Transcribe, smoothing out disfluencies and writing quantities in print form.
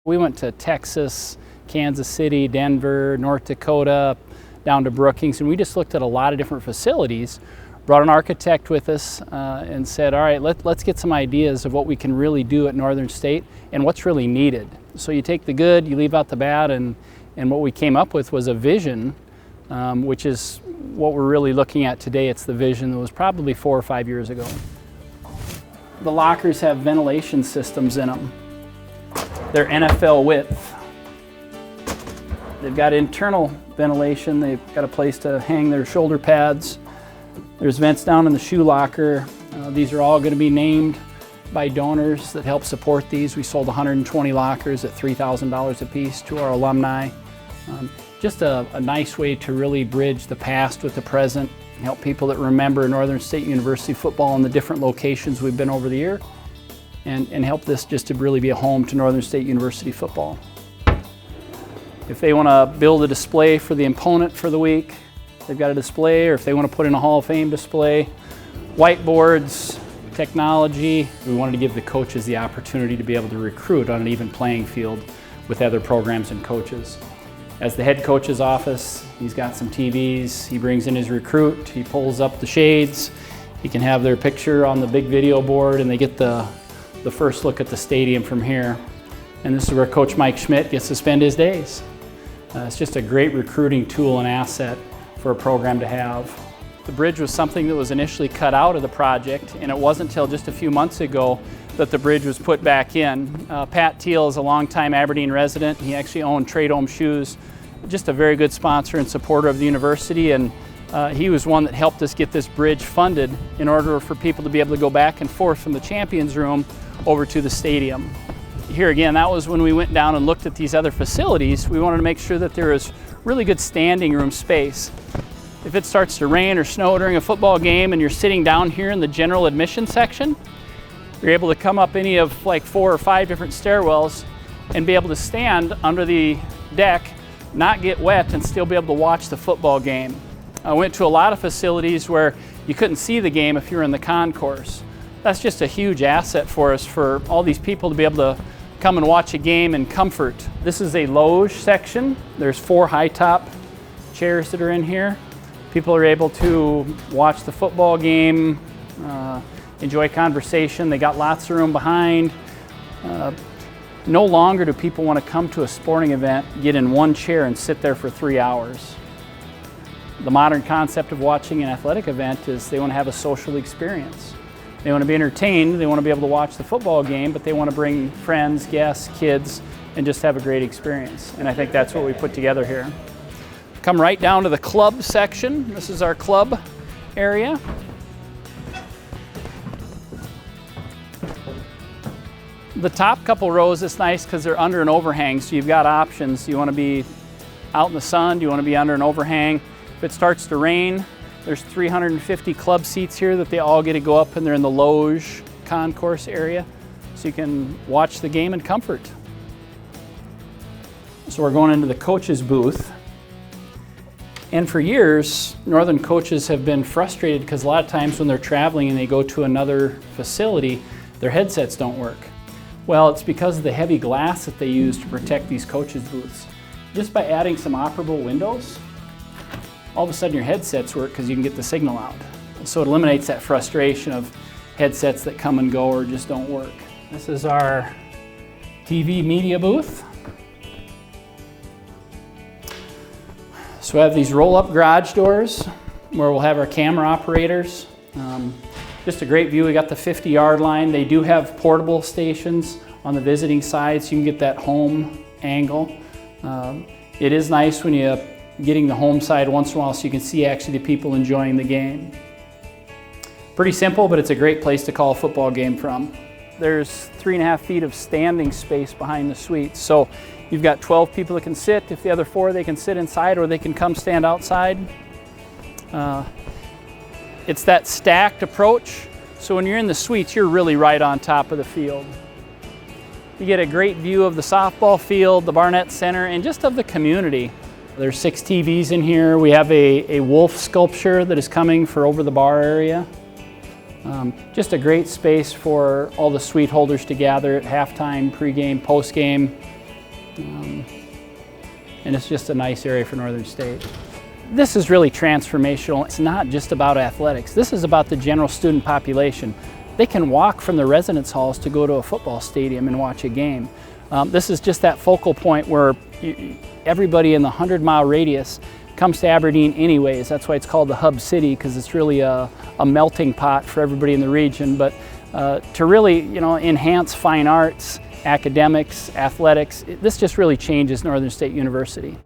We went to Texas, Kansas City, Denver, North Dakota, down to Brookings, and we just looked at a lot of different facilities, brought an architect with us and said, all right, let's get some ideas of what we can really do at Northern State and what's really needed. So you take the good, you leave out the bad, and what we came up with was a vision, which is what we're really looking at today. It's the vision that was probably 4 or 5 years ago. The lockers have ventilation systems in them. They're NFL width. They've got internal ventilation. They've got a place to hang their shoulder pads. There's vents down in the shoe locker. These are all going to be named by donors that help support these. We sold 120 lockers at $3,000 a piece to our alumni. Just a nice way to really bridge the past with the present and help people that remember Northern State University football in the different locations we've been over the year, and help this just to really be a home to Northern State University football. If they want to build a display for the opponent for the week, they've got a display, or if they want to put in a Hall of Fame display, whiteboards, technology. We wanted to give the coaches the opportunity to be able to recruit on an even playing field with other programs and coaches. As the head coach's office, he's got some TVs, he brings in his recruit, he pulls up the shades, he can have their picture on the big video board, and they get the first look at the stadium from here. And this is where Coach Mike Schmidt gets to spend his days. It's just a great recruiting tool and asset for a program to have. The bridge was something that was initially cut out of the project, and it wasn't until just a few months ago that the bridge was put back in. Pat Teal is a longtime Aberdeen resident. He actually owned Trade Home Shoes, just a very good sponsor and supporter of the university, and he was one that helped us get this bridge funded in order for people to be able to go back and forth from the Champions Room over to the stadium. Here again, that was when we went down and looked at these other facilities. We wanted to make sure that there was really good standing room space. If it starts to rain or snow during a football game and you're sitting down here in the general admission section, you're able to come up any of like 4 or 5 different stairwells and be able to stand under the deck, not get wet, and still be able to watch the football game. I went to a lot of facilities where you couldn't see the game if you're in the concourse. That's just a huge asset for us, for all these people to be able to come and watch a game in comfort. This is a Loge section. There's 4 high-top chairs that are in here. People are able to watch the football game, enjoy conversation. They got lots of room behind. No longer do people want to come to a sporting event, get in one chair and sit there for 3 hours. The modern concept of watching an athletic event is they want to have a social experience. They want to be entertained, they want to be able to watch the football game, but they want to bring friends, guests, kids, and just have a great experience. And I think that's what we put together here. Come right down to the club section. This is our club area. The top couple rows is nice because they're under an overhang, so you've got options. Do you want to be out in the sun? Do you want to be under an overhang? If it starts to rain, there's 350 club seats here that they all get to go up, and they're in the Loge concourse area, so you can watch the game in comfort. So we're going into the coaches booth. And for years, Northern coaches have been frustrated because a lot of times when they're traveling and they go to another facility, their headsets don't work. Well, it's because of the heavy glass that they use to protect these coaches booths. Just by adding some operable windows, all of a sudden your headsets work because you can get the signal out. So it eliminates that frustration of headsets that come and go or just don't work. This is our TV media booth. So we have these roll-up garage doors where we'll have our camera operators. Just a great view. We got the 50-yard line. They do have portable stations on the visiting side, so you can get that home angle. It is nice when you're getting the home side once in a while so you can see actually the people enjoying the game. Pretty simple, but it's a great place to call a football game from. There's 3.5 feet of standing space behind the suites. So you've got 12 people that can sit. If the other 4, they can sit inside or they can come stand outside. It's that stacked approach. So when you're in the suites, you're really right on top of the field. You get a great view of the softball field, the Barnett Center, and just of the community. There's 6 TVs in here. We have a wolf sculpture that is coming for over the bar area. Just a great space for all the suite holders to gather at halftime, pregame, postgame. and it's just a nice area for Northern State. This is really transformational. It's not just about athletics. This is about the general student population. They can walk from the residence halls to go to a football stadium and watch a game. This is just that focal point where everybody in the 100-mile radius comes to Aberdeen anyways. That's why it's called the hub city, because it's really a melting pot for everybody in the region. But to really, enhance fine arts, academics, athletics, this just really changes Northern State University.